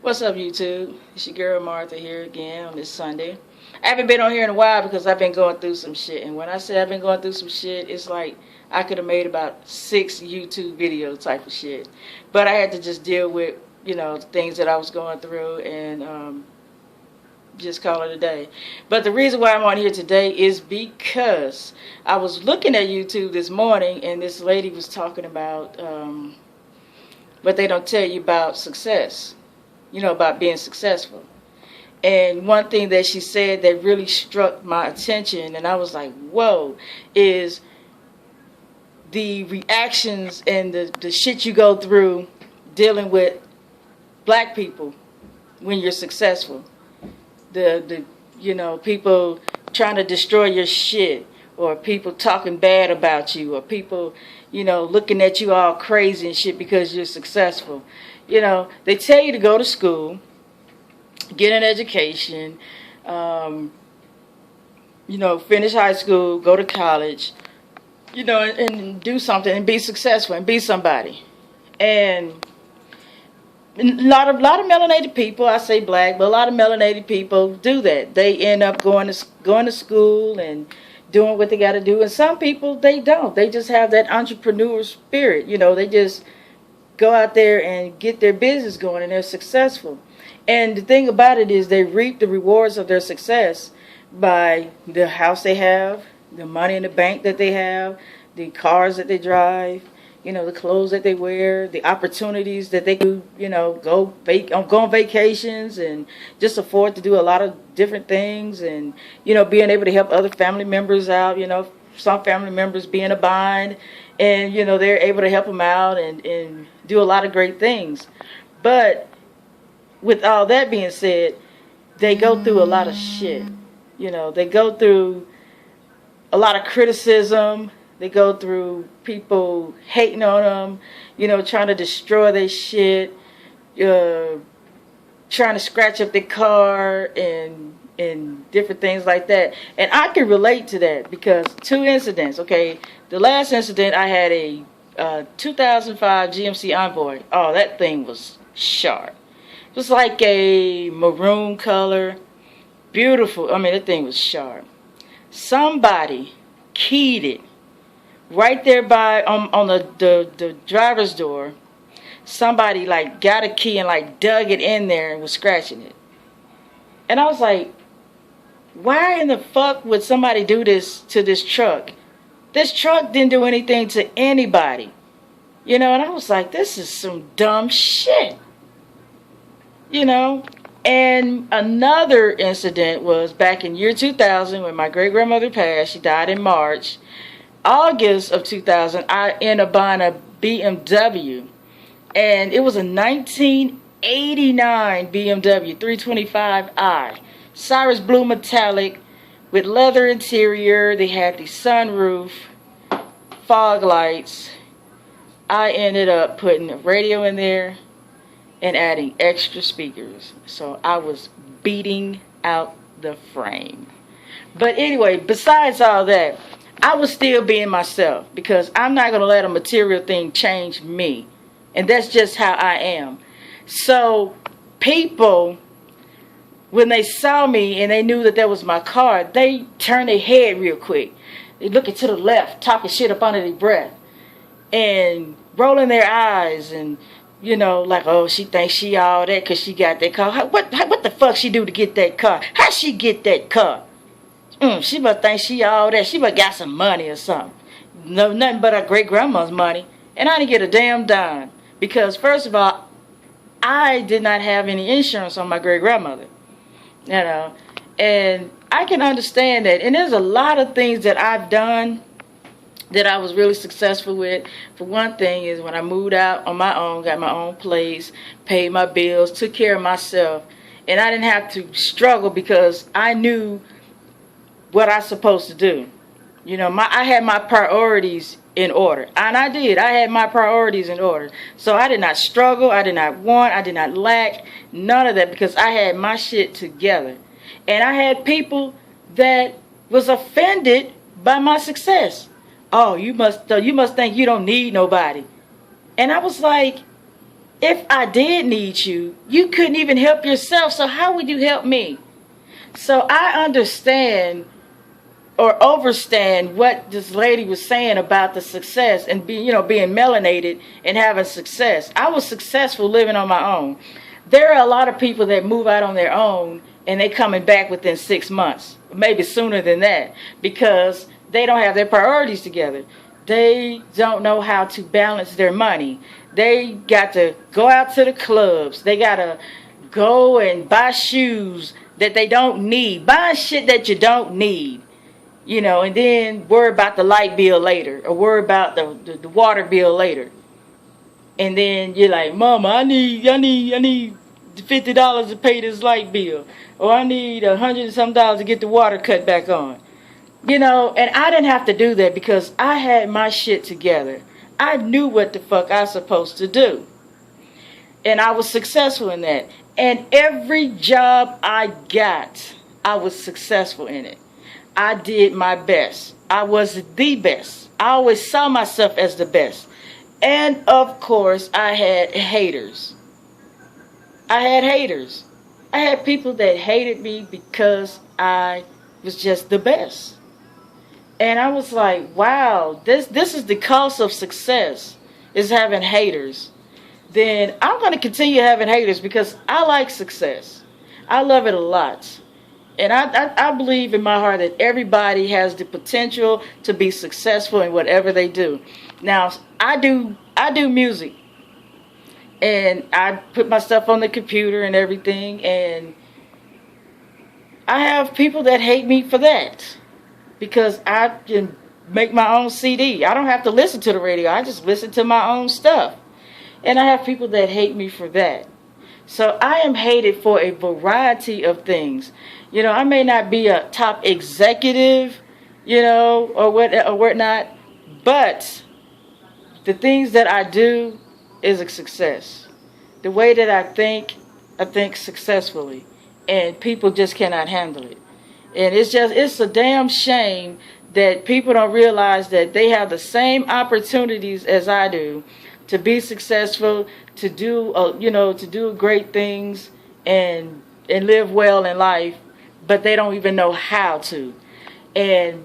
What's up, YouTube? It's your girl Martha here again on this Sunday. I haven't been on here in a while because I've been going through some shit. And when I say I've been going through some shit, it's like I could have made about 6 YouTube video type of shit. But I had to just deal with, the things that I was going through and just call it a day. But the reason why I'm on here today is because I was looking at YouTube this morning and this lady was talking about what they don't tell you about success. About being successful. And one thing that she said that really struck my attention, and I was like, whoa, is the reactions and the shit you go through dealing with black people when you're successful. The people trying to destroy your shit, or people talking bad about you, or people, looking at you all crazy and shit because you're successful. They tell you to go to school, get an education, finish high school, go to college, and do something and be successful and be somebody. And a lot of melanated people, I say black, but a lot of melanated people do that. They end up going to school and doing what they got to do. And some people, they don't. They just have that entrepreneur spirit. They just go out there and get their business going, and they're successful. And the thing about it is they reap the rewards of their success by the house they have, the money in the bank that they have, the cars that they drive, the clothes that they wear, the opportunities that they do, go on vacations and just afford to do a lot of different things, and, being able to help other family members out, some family members be in a bind, and, they're able to help them out and do a lot of great things. But with all that being said, they go through a lot of shit. They go through a lot of criticism. They go through people hating on them, trying to destroy their shit, trying to scratch up their car and different things like that. And I can relate to that because 2 incidents, okay? The last incident, I had a 2005 GMC Envoy. Oh, that thing was sharp. It was like a maroon color. Beautiful. I mean, that thing was sharp. Somebody keyed it right there by on the driver's door. Somebody got a key and dug it in there and was scratching it. And I was like, why in the fuck would somebody do this to this truck? This truck didn't do anything to anybody. And I was like, this is some dumb shit. And another incident was back in year 2000 when my great-grandmother passed. She died in March. August of 2000, I ended up buying a BMW. And it was a 1989 BMW 325i. Cyrus blue metallic with leather interior. They had the sunroof, fog lights. I ended up putting a radio in there and adding extra speakers. So I was beating out the frame. But anyway, besides all that, I was still being myself because I'm not going to let a material thing change me. And that's just how I am. So people, when they saw me and they knew that that was my car, they turned their head real quick. They looking to the left, talking shit up under their breath, and rolling their eyes, and oh, she thinks she all that because she got that car. What the fuck she do to get that car? How she get that car? She must think she all that. She must got some money or something. No, nothing but her great grandma's money, and I didn't get a damn dime because first of all, I did not have any insurance on my great grandmother. And I can understand that. And there's a lot of things that I've done that I was really successful with. For one thing is when I moved out on my own, got my own place, paid my bills, took care of myself. And I didn't have to struggle because I knew what I was supposed to do. I had my priorities in order. And I did. I had my priorities in order. So I did not struggle. I did not want. I did not lack. None of that because I had my shit together. And I had people that was offended by my success. Oh, you must think you don't need nobody. And I was like, if I did need you, you couldn't even help yourself. So how would you help me? So I understand or overstand what this lady was saying about the success and being melanated and having success. I was successful living on my own. There are a lot of people that move out on their own and they coming back within 6 months, maybe sooner than that, because they don't have their priorities together. They don't know how to balance their money. They got to go out to the clubs. They got to go and buy shoes that they don't need. Buying shit that you don't need. And then worry about the light bill later, or worry about the water bill later. And then you're like, Mama, I need $50 to pay this light bill, or I need $100 and some to get the water cut back on. And I didn't have to do that because I had my shit together. I knew what the fuck I was supposed to do. And I was successful in that. And every job I got, I was successful in it. I did my best. I was the best. I always saw myself as the best. And of course, I had haters. I had people that hated me because I was just the best. And I was like, wow, this is the cost of success, is having haters. Then I'm going to continue having haters because I like success. I love it a lot. And I believe in my heart that everybody has the potential to be successful in whatever they do. Now, I do music. And I put my stuff on the computer and everything. And I have people that hate me for that. Because I can make my own CD. I don't have to listen to the radio. I just listen to my own stuff. And I have people that hate me for that. So I am hated for a variety of things. I may not be a top executive, or whatnot, but the things that I do is a success. The way that I think successfully, and people just cannot handle it. And it's a damn shame that people don't realize that they have the same opportunities as I do to be successful, to do great things and live well in life, but they don't even know how to. And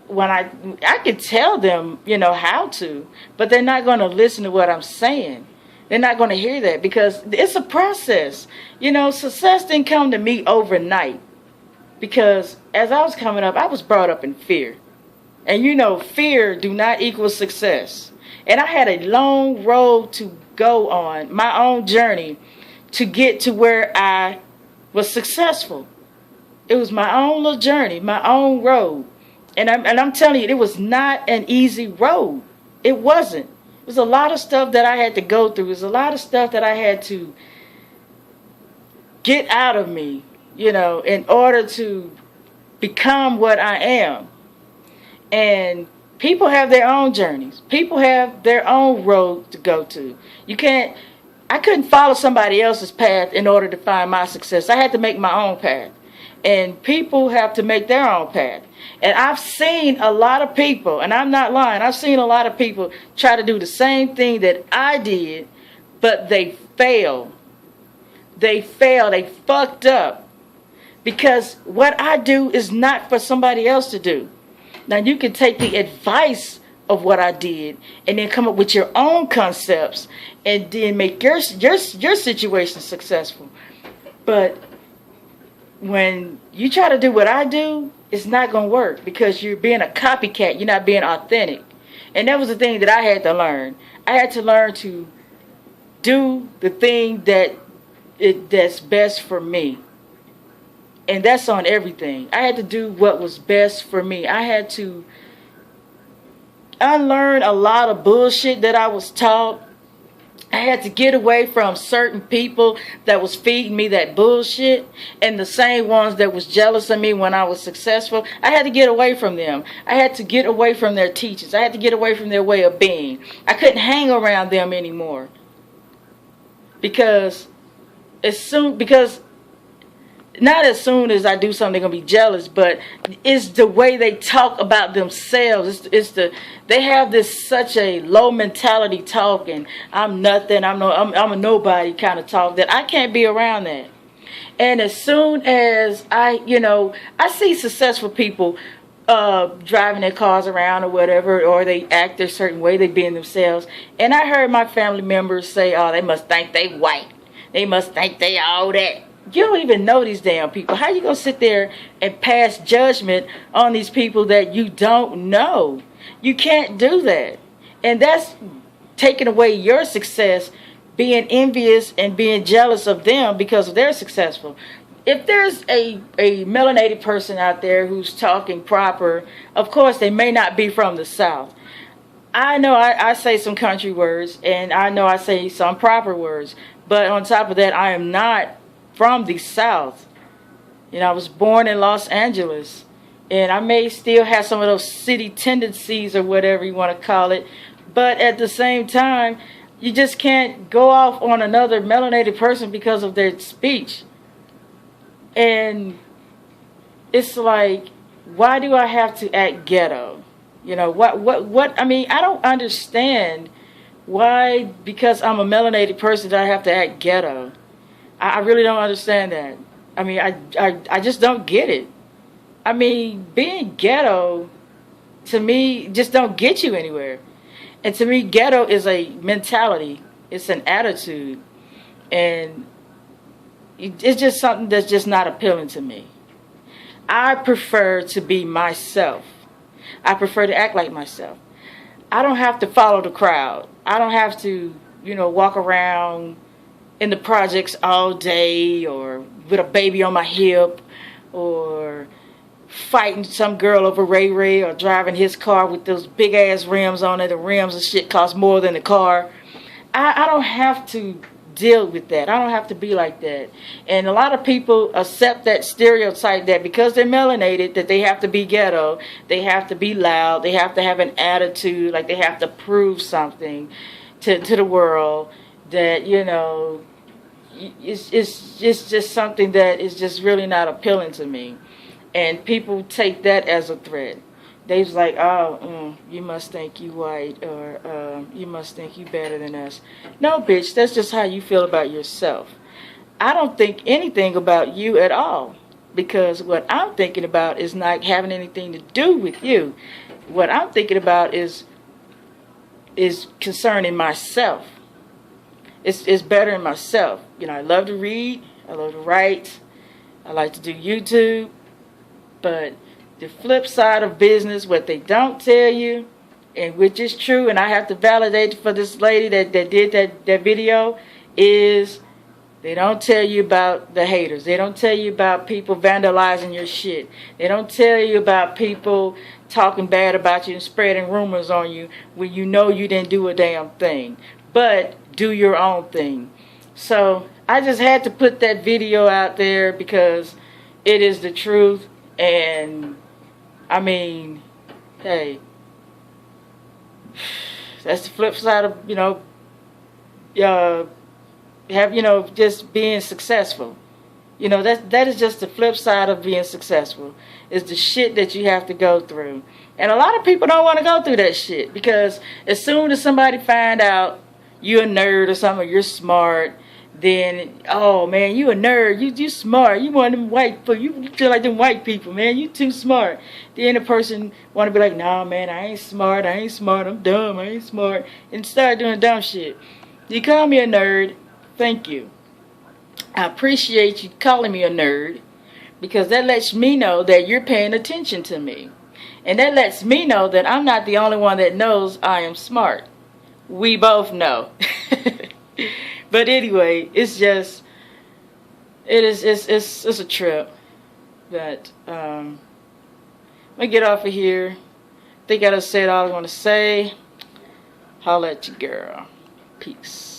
when I can tell them, how to, but they're not going to listen to what I'm saying. They're not going to hear that because it's a process. Success didn't come to me overnight. Because as I was coming up, I was brought up in fear. And fear do not equal success. And I had a long road to go on, my own journey, to get to where I was successful. It was my own little journey, my own road. And I'm telling you, it was not an easy road. It wasn't. It was a lot of stuff that I had to go through. It was a lot of stuff that I had to get out of me, in order to become what I am. And people have their own journeys. People have their own road to go to. I couldn't follow somebody else's path in order to find my success. I had to make my own path. And people have to make their own path. And I've seen a lot of people, and I'm not lying, I've seen a lot of people try to do the same thing that I did, but they failed. They fucked up. Because what I do is not for somebody else to do. Now you can take the advice of what I did and then come up with your own concepts and then make your situation successful. But when you try to do what I do, it's not going to work because you're being a copycat. You're not being authentic. And that was the thing that I had to learn. I had to learn to do the thing that's best for me. And that's on everything. I had to do what was best for me. I had to unlearn a lot of bullshit that I was taught. I had to get away from certain people that was feeding me that bullshit, and the same ones that was jealous of me when I was successful. I had to get away from them. I had to get away from their teachings. I had to get away from their way of being. I couldn't hang around them anymore. Because not as soon as I do something they're gonna be jealous, but it's the way they talk about themselves. They have this such a low mentality talk, and I'm nothing, I'm a nobody kind of talk, that I can't be around that. And as soon as I see successful people driving their cars around or whatever, or they act a certain way, they being themselves. And I heard my family members say, "Oh, they must think they white. They must think they all that." You don't even know these damn people. How you gonna sit there and pass judgment on these people that you don't know? You can't do that. And that's taking away your success, being envious and being jealous of them because they're successful. If there's a melanated person out there who's talking proper, of course they may not be from the South. I know I say some country words, and I know I say some proper words, but on top of that, I am not from the South. I was born in Los Angeles, and I may still have some of those city tendencies or whatever you want to call it, but at the same time, you just can't go off on another melanated person because of their speech. And it's like, why do I have to act ghetto? What, I mean, I don't understand why, because I'm a melanated person, that I have to act ghetto. I really don't understand that. I mean, I just don't get it. I mean, being ghetto, to me, just don't get you anywhere. And to me, ghetto is a mentality. It's an attitude. And it's just something that's just not appealing to me. I prefer to be myself. I prefer to act like myself. I don't have to follow the crowd. I don't have to, walk around in the projects all day, or with a baby on my hip, or fighting some girl over Ray Ray, or driving his car with those big ass rims on it. The rims and shit cost more than the car. I don't have to deal with that. I don't have to be like that. And a lot of people accept that stereotype that because they're melanated, that they have to be ghetto, they have to be loud, they have to have an attitude, like they have to prove something to the world, that it's just something that is just really not appealing to me. And people take that as a threat. They was like, "Oh, you must think you white," or "You must think you better than us." No, bitch, that's just how you feel about yourself. I don't think anything about you at all, because what I'm thinking about is not having anything to do with you. What I'm thinking about is concerning myself. It's better in myself. I love to read, I love to write, I like to do YouTube, but the flip side of business, what they don't tell you, and which is true, and I have to validate for this lady that did that video, is they don't tell you about the haters. They don't tell you about people vandalizing your shit. They don't tell you about people talking bad about you and spreading rumors on you when you know you didn't do a damn thing. But do your own thing. So I just had to put that video out there because it is the truth. And I mean, hey, that's the flip side of, just being successful. That is just the flip side of being successful. Is the shit that you have to go through. And a lot of people don't want to go through that shit, because as soon as somebody find out you're a nerd or something, or you're smart, then, "Oh man, you a nerd, you smart, you one of them white people, you feel like them white people, man, you too smart." Then the person want to be like, "Nah man, I ain't smart, I'm dumb, I ain't smart," and start doing dumb shit. You call me a nerd, thank you. I appreciate you calling me a nerd, because that lets me know that you're paying attention to me. And that lets me know that I'm not the only one that knows I am smart. We both know. But anyway, it's a trip. But I'm gonna get off of here. I think I done said all I want to say. Holla at your girl. Peace.